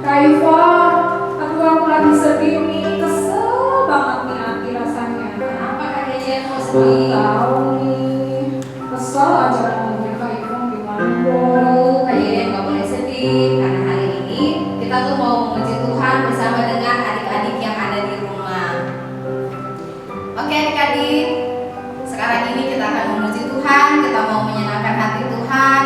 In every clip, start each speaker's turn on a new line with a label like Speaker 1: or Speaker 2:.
Speaker 1: Iva, aduh aku lagi sedih nih, kesel banget nih hati rasanya.
Speaker 2: Kenapa Kak Jen mau
Speaker 1: Belum
Speaker 2: sedih?
Speaker 1: tahu nih, kesel aja ngomongnya Kak Iva gimana dong?
Speaker 2: Aduh, Kak Jen nggak boleh sedih karena hari ini kita tuh mau memuji Tuhan bersama dengan adik-adik yang ada di rumah. Oke adik-adik, sekarang ini kita akan memuji Tuhan, kita mau menyenangkan hati Tuhan.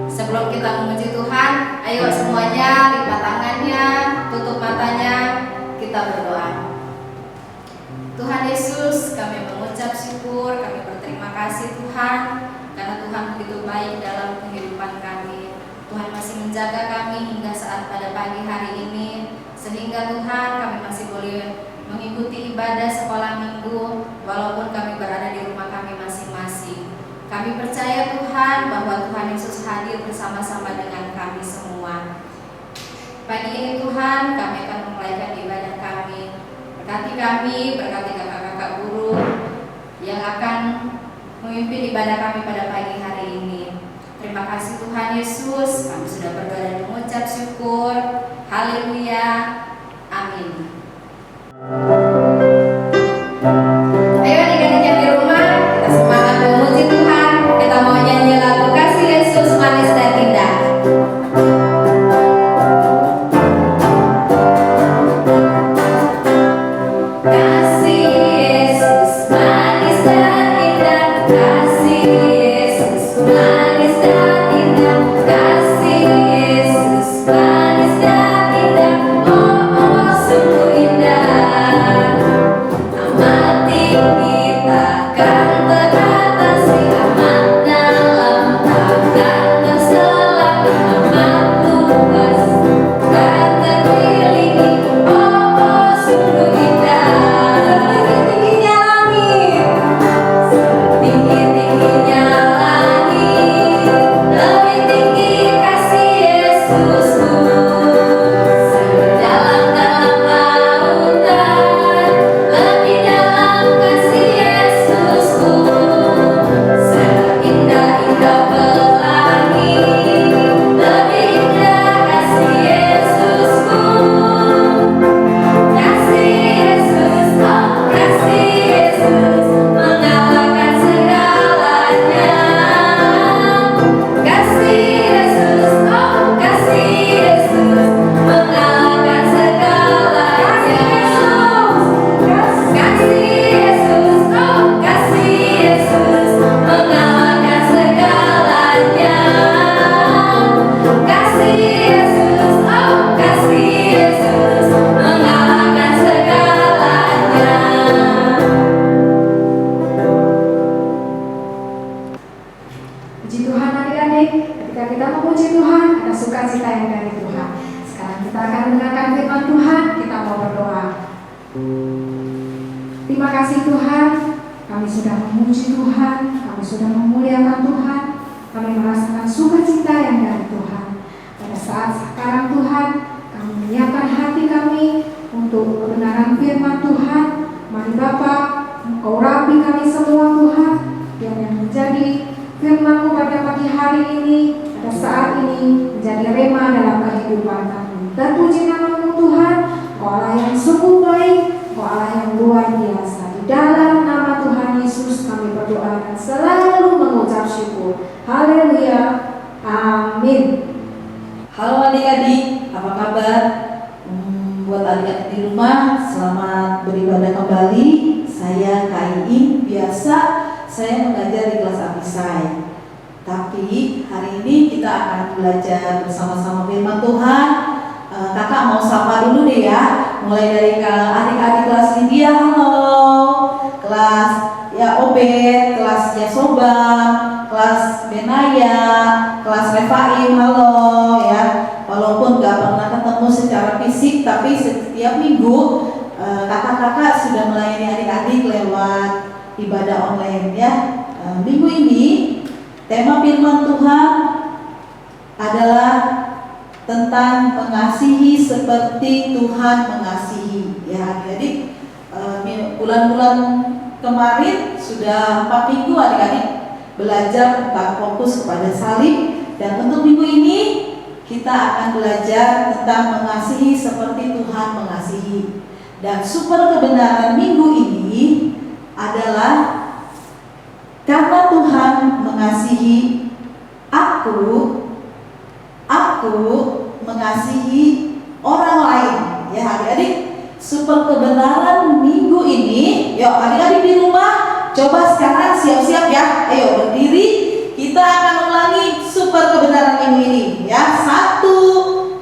Speaker 2: Sebelum kita memuji Tuhan, ayo semuanya lipat tangannya, tutup matanya, kita berdoa. Tuhan Yesus, kami mengucap syukur, kami berterima kasih Tuhan, karena Tuhan begitu baik dalam kehidupan kami. Tuhan masih menjaga kami hingga saat pada pagi hari ini, sehingga Tuhan kami masih boleh mengikuti ibadah sekolah minggu, walaupun kami berada di rumah kami masing-masing. Kami percaya Tuhan bahwa Tuhan Yesus hadir bersama-sama dengan kami semua. Pagi ini Tuhan, kami akan memulaikan ibadah kami. Berkati kami, berkati kakak-kakak guru yang akan memimpin ibadah kami pada pagi hari ini. Terima kasih Tuhan Yesus, kami sudah berdoa dan mengucap syukur. Haleluya, amin. Ayo adik-adik yang di rumah, kita semangat memuji Tuhan. Kita mau nyanyi lagu Kasih Yesus Manis dan Indah. Kasih Yesus manis dan indah, kasih Yesus manis dan indah, kasih Yesus manis dan indah, oh oh sungguh indah. Amat tinggi takkan teratasi, amat dalam takkan terselam, amat luas tak terkelilingi, oh oh sungguh indah. Tinggi-tingginya langit, setinggi-tingginya langit, lebih tinggi kasih Yesusku, sedalam-dalam lautan, lebih dalam kasih Yesusku, seindah-indah pelangi, lebih indah kasih Yesusku. Kasih Yesus, oh kasih Yesus, mengalahkan segalanya. Kasih Yesus, oh kasih Yesus, mengalahkan segalanya. Kasih Yesus, oh kasih Yesus, mengalahkan segalanya. Kasih Yesus, oh kasih Yesus, mengalahkan segalanya.
Speaker 1: Puji Tuhan adik-adik, ketika kita memuji Tuhan, ada sukacita yang dari Tuhan. Sekarang kita akan mendengarkan firman Tuhan, kita mau berdoa. Terima kasih Tuhan, kami sudah memuji Tuhan, kami sudah memuliakan Tuhan, kami merasakan sukacita yang dari Tuhan. Pada saat sekarang Tuhan, kami menyiapkan hati kami untuk kebenaran firman Tuhan. Mari Bapa, Engkau rapi kami semua Tuhan, biar yang menjadi firman-Mu pada pagi hari ini, pada saat ini menjadi rema dalam kehidupan kami. Terpuji nama-Mu Tuhan, Engkau Allah yang sungguh baik, Engkau Allah yang luar biasa. Di dalam nama Tuhan Yesus kami berdoa dan selalu mengucap syukur. Haleluya, amin.
Speaker 3: Halo adik-adik, apa kabar? Buat adik-adik di rumah, selamat beribadah kembali. Saya Kak Iin, biasa saya mengajar di kelas Abisai. Tapi hari ini kita akan belajar bersama-sama firman Tuhan. Kakak mau sapa dulu deh ya. Mulai dari adik-adik kelas Lydia, halo. Kelas ya Obed, kelas Yasobam, kelas Benaya, kelas Refaim, halo ya. Walaupun gak pernah ketemu secara fisik, tapi setiap minggu kakak-kakak sudah melayani adik-adik lewat ibadah online ya. Minggu ini tema firman Tuhan adalah tentang mengasihi seperti Tuhan mengasihi ya adik-adik. Bulan-bulan kemarin sudah 4 minggu adik-adik belajar tentang fokus kepada salib, dan untuk minggu ini kita akan belajar tentang mengasihi seperti Tuhan mengasihi. Dan super kebenaran minggu ini adalah karena Tuhan mengasihi aku mengasihi orang lain. Ya adik-adik, super kebenaran minggu ini, yuk adik-adik di rumah coba sekarang siap-siap ya. Ayo berdiri, kita akan ulangi super kebenaran minggu ini ya. 1,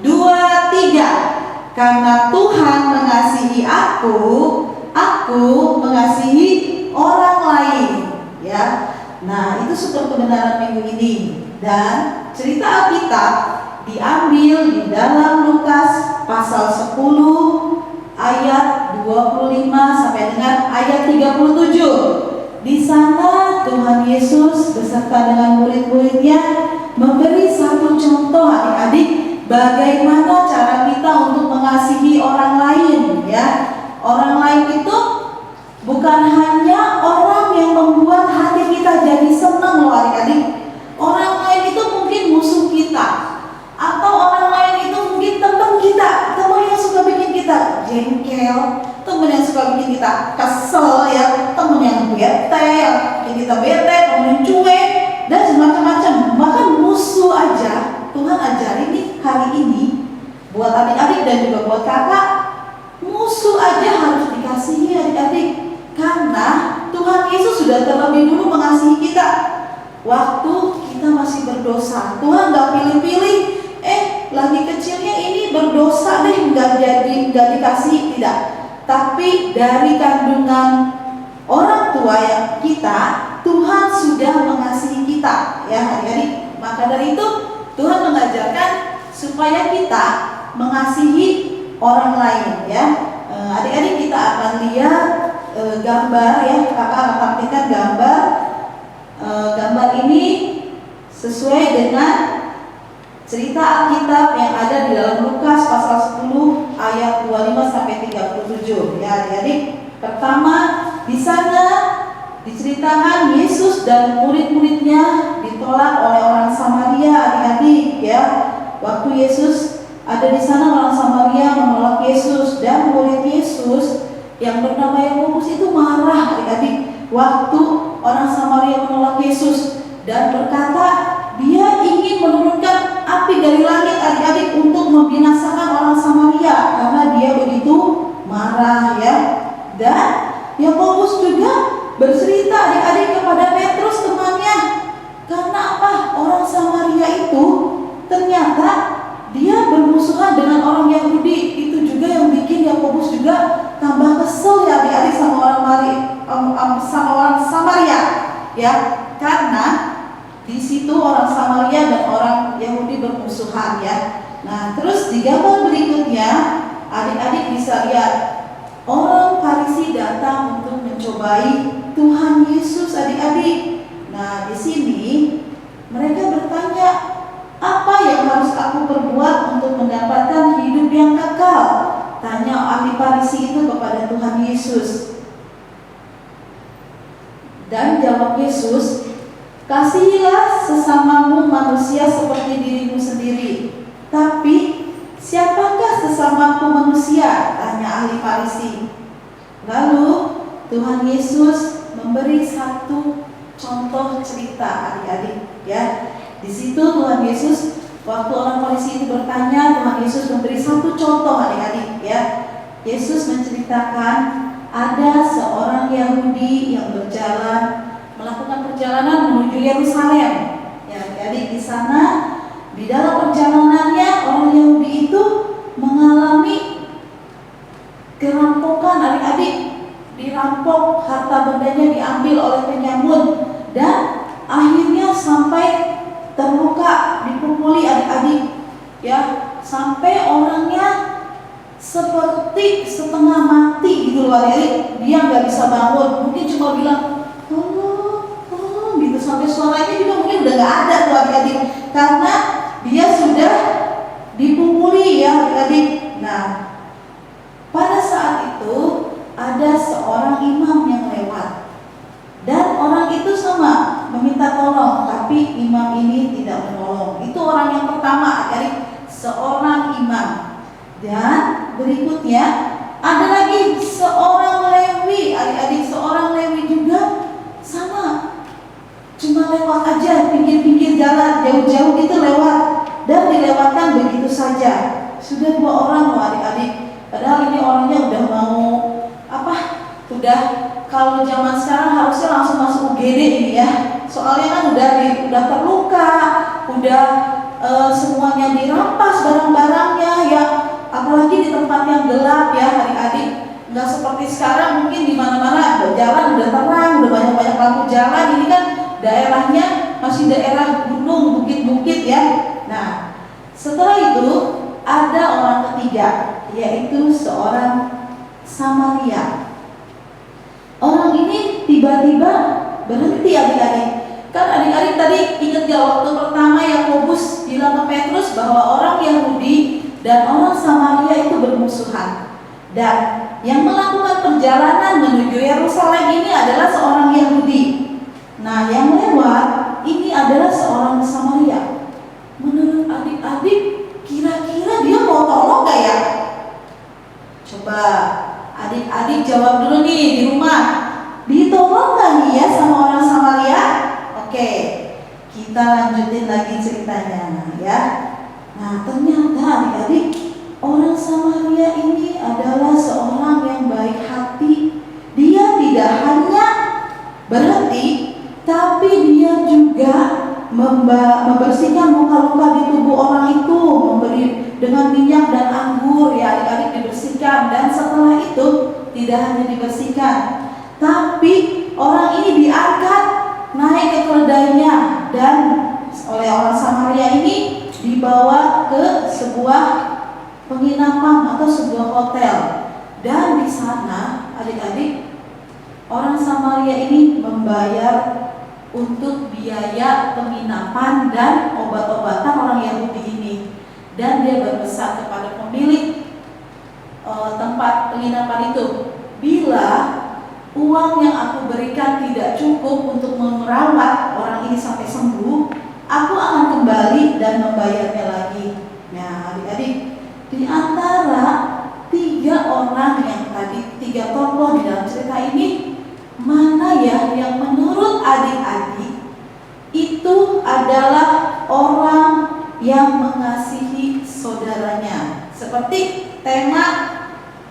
Speaker 3: 2, 3. Karena Tuhan mengasihi aku mengasihi orang lain ya. Nah, itu super kebenaran minggu ini. Dan cerita Alkitab diambil di dalam Lukas pasal 10 ayat 25 sampai dengan ayat 37. Di sana Tuhan Yesus beserta dengan murid-muridnya memberi satu contoh adik-adik bagaimana cara kita untuk mengasihi orang lain ya. Orang lain itu bukan hanya orang yang membuat hati kita jadi senang loh adik-adik. Orang lain itu mungkin musuh kita, atau orang lain itu mungkin teman kita, teman yang suka bikin kita jengkel, teman yang suka bikin kita kesel ya, teman yang bete, yang bikin kita bete, teman yang cuek, dan semacam-macam. Bahkan musuh aja Tuhan ajarin nih hari ini buat adik-adik dan juga buat kakak, musuh aja harus dikasihi adik-adik, karena Tuhan Yesus sudah terlebih dulu mengasihi kita. Waktu kita masih berdosa, Tuhan gak pilih-pilih, lagi kecilnya ini berdosa deh, gak dikasih, tidak. Tapi dari kandungan orang tua yang kita, Tuhan sudah mengasihi kita ya adik-adik. Maka dari itu Tuhan mengajarkan supaya kita mengasihi orang lain ya. Adik-adik kita akan lihat gambar ya, kakak akan tampilkan gambar. Gambar ini sesuai dengan cerita Alkitab yang ada di dalam Lukas pasal 10 ayat 25 sampai 37 ya adik-adik. Pertama, di sana diceritakan Yesus dan murid-muridnya ditolak oleh orang Samaria adik-adik ya. Waktu Yesus ada di sana, orang Samaria menolak Yesus dan murid Yesus yang bernama Yakobus itu marah adik-adik waktu orang Samaria menolak Yesus dan berkata dia ingin menurunkan api dari langit adik-adik untuk membinasakan orang Samaria karena dia begitu marah ya. Dan Yakobus juga bercerita adik-adik kepada Petrus temannya, karena apa? Orang Samaria itu ternyata dia bermusuhan dengan orang Yahudi. Itu juga yang bikin Yakobus juga tambah kesel ya adik-adik sama orang Samaria ya, karena di situ orang Samaria dan orang Yahudi bermusuhan ya. Nah, terus di gambar berikutnya adik-adik bisa lihat orang Farisi datang untuk mencobai Tuhan Yesus adik-adik. Nah, di sini mereka bertanya, apa yang harus aku perbuat untuk mendapatkan hidup yang kekal? Tanya ahli Farisi itu kepada Tuhan Yesus. Dan jawab Yesus, kasihilah sesamamu manusia seperti dirimu sendiri. Tapi siapakah sesamaku manusia? Tanya ahli Farisi. Lalu Tuhan Yesus memberi satu contoh cerita adik-adik ya. Di situ Tuhan Yesus, waktu orang Farisi itu bertanya, Tuhan Yesus memberi satu contoh adik-adik ya. Yesus menceritakan ada seorang Yahudi yang melakukan perjalanan menuju Yerusalem. Ya, adik-adik, di sana di dalam perjalanannya orang Yahudi itu mengalami kerampokan adik-adik. Dirampok, harta bendanya diambil oleh penyamun dan akhirnya sampai terluka, dipukuli adik-adik ya, sampai orangnya seperti setengah mati gitu loh adik-adik. Dia nggak bisa bangun, mungkin cuma bilang tolong gitu, sampai suaranya juga mungkin udah nggak ada tuh adik-adik karena dia sudah dipukuli ya adik-adik. Nah, pada saat itu ada seorang imam yang lewat dan orang itu sama meminta tolong, tapi imam ini tidak menolong. Itu orang yang pertama adik-adik. Dan berikutnya ada lagi seorang Lewi, adik-adik, seorang Lewi juga sama, cuma lewat aja pinggir-pinggir jalan, jauh-jauh gitu lewat, dan dilewatkan begitu saja. Sudah 2 orang loh adik-adik, padahal ini orangnya udah mau udah, kalau zaman sekarang harusnya langsung masuk UGD ini ya, soalnya kan udah terluka, udah semuanya dirampas barang-barangnya ya, apalagi di tempat yang gelap ya adik-adik. Nggak seperti sekarang mungkin di mana-mana jalan udah terang, udah banyak-banyak lampu jalan. Ini kan daerahnya masih daerah gunung, bukit-bukit ya. Nah, setelah itu ada orang ketiga, yaitu seorang Samaria. Orang ini tiba-tiba berhenti adik-adik. Kan adik-adik tadi ingat gak waktu pertama Yakobus bilang ke Petrus bahwa orang Yahudi dan orang Samaria itu bermusuhan. Dan yang melakukan perjalanan menuju Yerusalem ini adalah seorang Yahudi. Nah, yang lewat ini adalah seorang Samaria. Menurut adik-adik, kira-kira dia mau tolong gak ya? Coba adik-adik jawab dulu nih di rumah. Ditolong gak nih ya sama orang Samaria? Oke, kita lanjutin lagi ceritanya ya. Nah, ternyata adik-adik, orang Samaria ini adalah seorang yang baik hati. Dia tidak hanya berhenti, tapi dia juga membersihkan luka-luka di tubuh orang itu, memberi dengan minyak dan anggur ya adik-adik, dibersihkan. Dan setelah itu tidak hanya dibersihkan, tapi orang ini diangkat naik ke keledainya dan oleh orang Samaria ini dibawa ke sebuah penginapan atau sebuah hotel. Dan di sana adik-adik, orang Samaria ini membayar untuk biaya penginapan dan obat-obatan orang Yahudi ini. Dan dia berpesan kepada pemilik tempat penginapan itu, bila uang yang aku berikan tidak cukup untuk merawat orang ini sampai sembuh, aku akan kembali dan membayarnya lagi. Nah adik-adik, di antara 3 orang yang tadi, 3 tokoh di dalam cerita ini, mana ya yang menurut adik-adik itu adalah orang yang mengasihi saudaranya? Seperti tema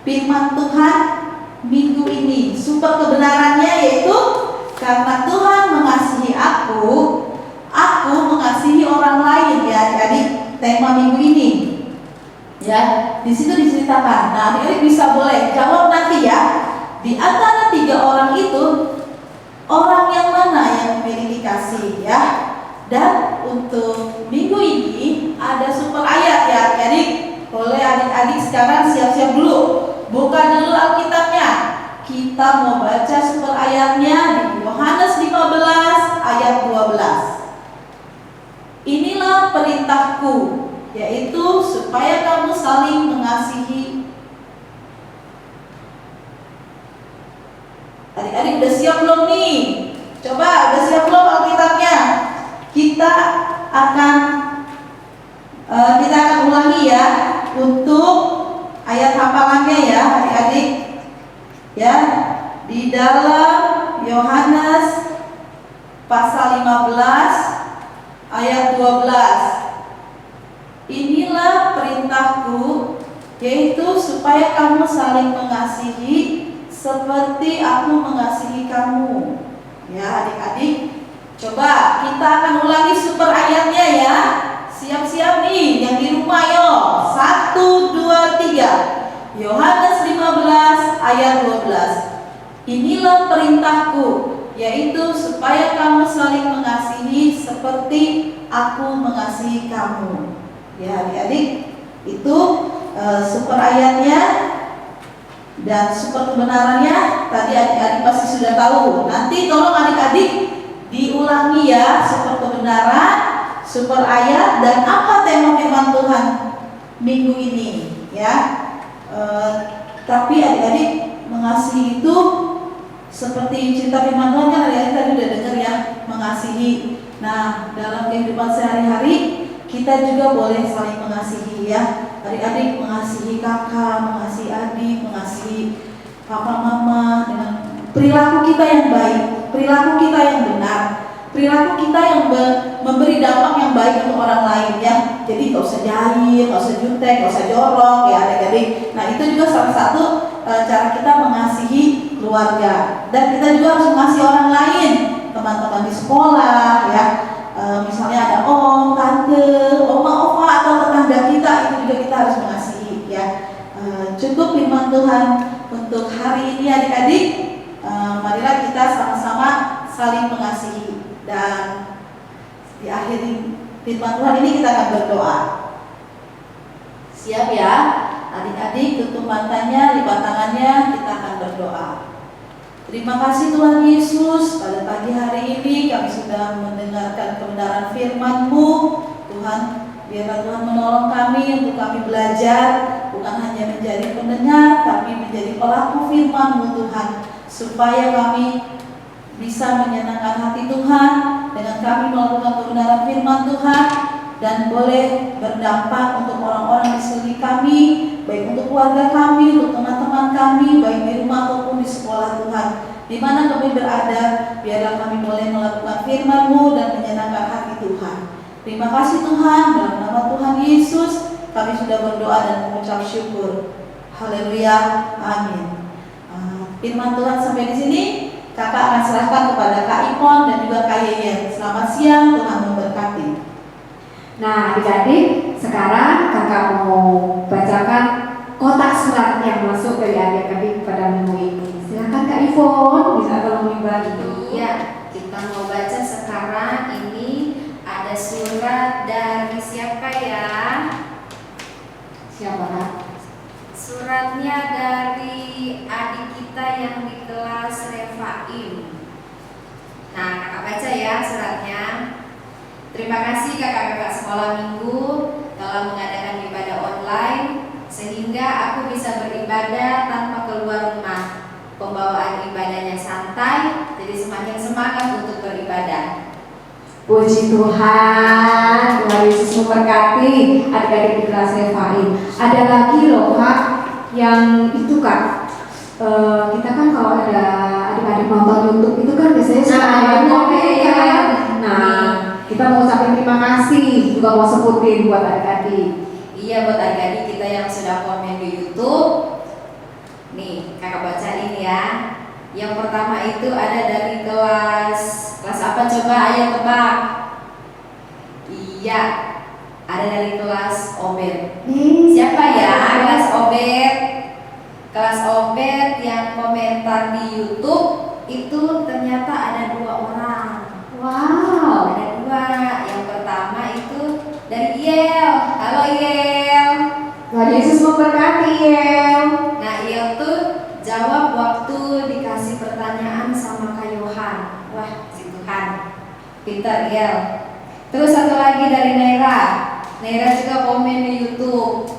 Speaker 3: firman Tuhan minggu ini, super kebenarannya yaitu karena Tuhan mengasihi aku mengasihi orang lain ya adik-adik. Tema minggu ini ya, di situ diceritakan. Nah, adik-adik bisa boleh jawab nanti ya. Di antara 3 orang itu, orang yang mana yang memiliki kasih ya? Dan untuk minggu ini ada super ayat ya adik-adik. Boleh adik-adik sekarang siap-siap dulu, buka dulu Alkitabnya. Kita mau baca super ayatnya di Yohanes 15 ayat 12. Inilah perintahku, yaitu supaya kamu saling mengasihi. Adik-adik udah siap belum nih? Coba udah siap belum Alkitabnya? Kita akan ulangi ya untuk ayat hafalannya ya adik-adik. Ya, di dalam Yohanes pasal 15 ayat 12. Inilah perintahku, yaitu supaya kamu saling mengasihi seperti aku mengasihi kamu. Ya adik-adik, coba kita akan ulangi super ayatnya ya. Siap-siap nih yang di rumah yo. 1, 2, 3. Yohanes 15 ayat 12. Inilah perintahku, yaitu supaya kamu saling mengasihi seperti aku mengasihi kamu. Ya adik-adik, itu super ayatnya dan super kebenarannya tadi adik-adik pasti sudah tahu. Nanti tolong adik-adik diulangi ya, super kebenaran, super ayat, dan apa tema firman Tuhan minggu ini ya. Tapi adik-adik, mengasihi itu seperti cinta firman Tuhan kan adik-adik tadi udah dengar ya, mengasihi. Nah, dalam kehidupan sehari-hari kita juga boleh saling mengasihi ya. adik-adik mengasihi kakak, mengasihi adik, mengasihi papa mama dengan perilaku kita yang baik, perilaku kita yang benar, perilaku kita yang memberi dampak yang baik untuk orang lain ya. Jadi gak usah jahil, gak usah jutek, gak usah jorok ya adik-adik. Nah itu juga salah satu cara kita mengasihi keluarga. Dan kita juga harus mengasihi orang lain, teman-teman di sekolah ya. Misalnya ada om, tante, oma, opa atau tetangga kita, itu juga kita harus mengasihi ya. Cukup firman Tuhan untuk hari ini adik-adik. Marilah kita sama-sama saling mengasihi. Dan di akhir firman Tuhan ini kita akan berdoa. Siap ya adik-adik, tutup matanya, lipat tangannya, kita akan berdoa. Terima kasih Tuhan Yesus, pada pagi hari ini kami sudah mendengarkan kebenaran firman-Mu. Tuhan, biarlah Tuhan menolong kami untuk kami belajar, bukan hanya menjadi pendengar, tapi menjadi pelaku firman-Mu Tuhan, supaya kami bisa menyenangkan hati Tuhan dengan kami melakukan kebenaran firman Tuhan, dan boleh berdampak untuk orang-orang di sekeliling kami, baik untuk keluarga kami, untuk teman-teman kami, baik di rumah ataupun di sekolah Tuhan. Di mana kami berada, biarlah kami boleh melakukan firman-Mu dan menyenangkan hati Tuhan. Terima kasih Tuhan, dalam nama Tuhan Yesus kami sudah berdoa dan mengucap syukur. Haleluya, amin. Firman Tuhan sampai di sini. Kakak akan serahkan kepada Kak Ipon dan juga Kak Yeyen. Selamat siang, Tuhan memberkati.
Speaker 1: Nah, adik-adik, sekarang kakak mau bacakan kotak surat yang masuk dari adik-adik pada minggu ini. Silakan Kak Ipon, bisa tolong dibantu.
Speaker 2: Iya, kita mau baca sekarang. Ini ada surat dari siapa ya?
Speaker 1: Siapa Kak?
Speaker 2: Suratnya dari adik kita yang di kelas Refaim. Nah, kakak baca ya suratnya. Terima kasih kakak-kakak sekolah minggu telah mengadakan ibadah online sehingga aku bisa beribadah tanpa keluar rumah. Pembawaan ibadahnya santai, jadi semakin semangat untuk beribadah.
Speaker 1: Puji Tuhan, Tuhan Yesus memberkati adik-adik di kelas Refaim. Ada lagi loh Kak, yang itu Kak, kita kan kalau ada adik-adik nonton YouTube itu kan biasanya suka ada komen kan. Nah, kita mau ucapin terima kasih, juga mau sebutin buat adik-adik.
Speaker 2: Iya, buat adik-adik kita yang sudah komen di YouTube. Nih, kakak bacain ya. Yang pertama itu ada dari kelas apa coba? Ayo tebak. Iya, ada dari kelas Obed. Siapa ya? Kelas Obed. Kelas Obed yang komentar di YouTube itu ternyata ada 2 orang.
Speaker 1: Wow.
Speaker 2: Ada 2. Yang pertama itu dari Yel. Halo Yel.
Speaker 1: Tuhan Yesus memberkati Yel.
Speaker 2: Nah Yel tuh jawab waktu dikasih pertanyaan sama Kak Yohan. Wah, si Tuhan, pintar Yel. Terus satu lagi dari Naira. Naira juga komen di YouTube.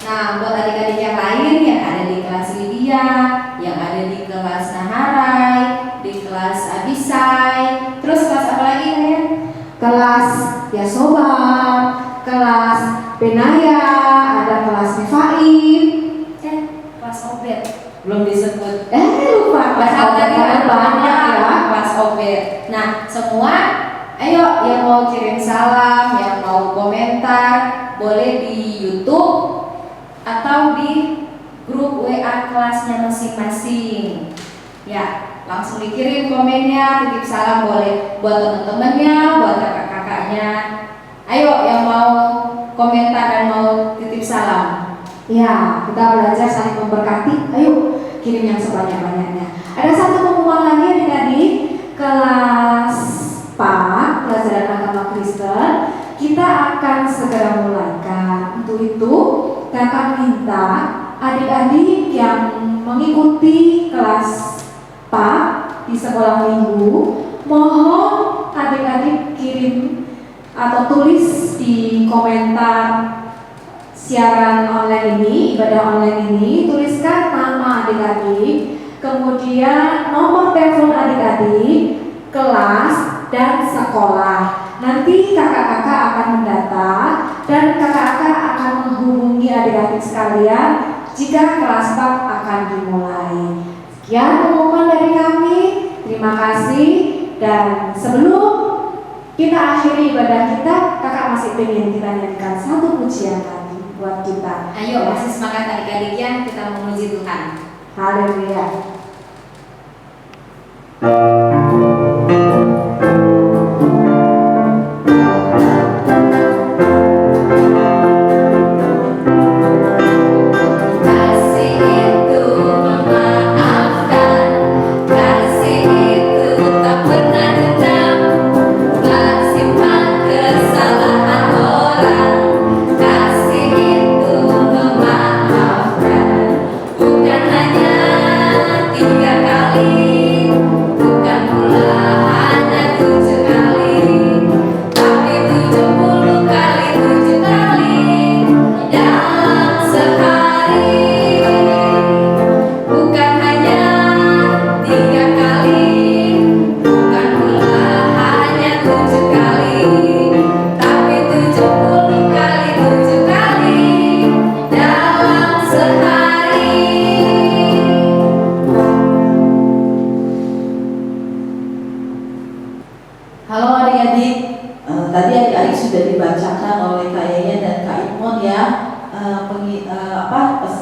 Speaker 2: Nah, buat adik-adik yang lain yang ada di kelas Lydia, yang ada di kelas Naharai, di kelas Abisai, terus kelas apa lagi Nair?
Speaker 1: Kelas Yasoba, kelas Benaya, ada kelas Refaim,
Speaker 2: Kelas Obed belum disebut.
Speaker 1: Lupa kelas
Speaker 2: Tadi
Speaker 1: Obed banyak ya.
Speaker 2: kelas Obed. Nah, semua ayo yang mau kirim salam, yang mau komentar, boleh di YouTube atau di grup WA kelasnya masing-masing. Ya, langsung dikirim komennya, titip salam boleh buat teman-temannya, buat kakak-kakaknya. Ayo yang mau komentar dan mau titip salam.
Speaker 1: Ya, kita belajar saling memberkati. Ayo kirim yang sebanyak-banyaknya. Ada satu pengumuman lagi adik-adik, kelas PAK, pelajaran agama Kristen. Kita akan segera mulaikan. Untuk itu, kakak minta adik-adik yang mengikuti kelas PAK di sekolah minggu, mohon adik-adik kirim atau tulis di komentar siaran online ini, ibadah online ini, tuliskan nama adik-adik, kemudian nomor telepon adik-adik, kelas, dan sekolah. Nanti kakak-kakak akan mendata dan kakak-kakak akan menghubungi adik-adik sekalian jika kelas 4 akan dimulai. Sekian pengumuman dari kami. Terima kasih. Dan sebelum kita akhiri ibadah kita, kakak masih pengen kita nyanyikan satu pujian lagi buat kita.
Speaker 2: Ayo, masih semangat adik-adiknya, kita memuji Tuhan.
Speaker 1: Haleluya.
Speaker 2: Bukan hanya 3 kali, bukan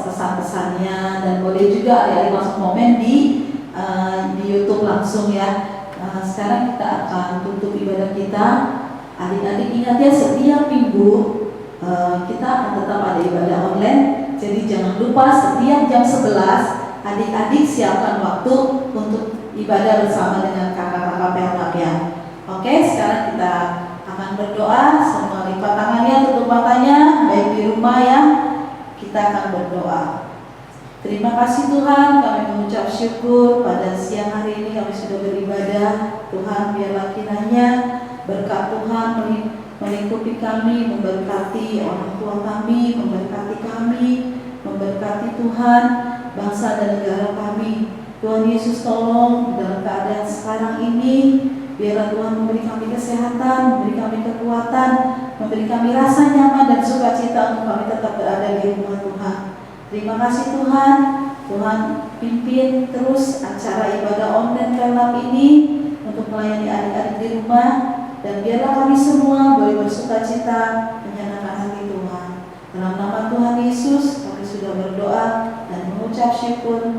Speaker 3: pesan-pesannya, dan boleh juga adik-adik langsung komen di YouTube langsung ya. Sekarang kita akan tutup ibadah kita. Adik-adik ingat ya, setiap minggu kita akan tetap ada ibadah online. Jadi jangan lupa setiap jam 11 adik-adik siapkan waktu untuk ibadah bersama dengan kakak-kakak PLKP ya. Oke, sekarang kita akan berdoa. Semua lipat tangannya, tutup matanya, baik di rumah ya. Kita akan berdoa. Terima kasih Tuhan, kami mengucap syukur pada siang hari ini kami sudah beribadah. Tuhan, biarlah kiranya berkat Tuhan melingkupi kami, memberkati orang tua kami, memberkati kami, memberkati Tuhan bangsa dan negara kami. Tuhan Yesus, tolong dalam keadaan sekarang ini, biarlah Tuhan memberi kami kesehatan, memberi kami kekuatan, memberi kami rasa nyaman dan sukacita untuk kami tetap berada di rumah Tuhan. Terima kasih Tuhan. Tuhan pimpin terus acara ibadah online Kelab ini untuk melayani adik-adik di rumah, dan biarlah kami semua boleh bersukacita menyenangkan hati Tuhan. Dalam nama Tuhan Yesus kami sudah berdoa dan mengucap syukur.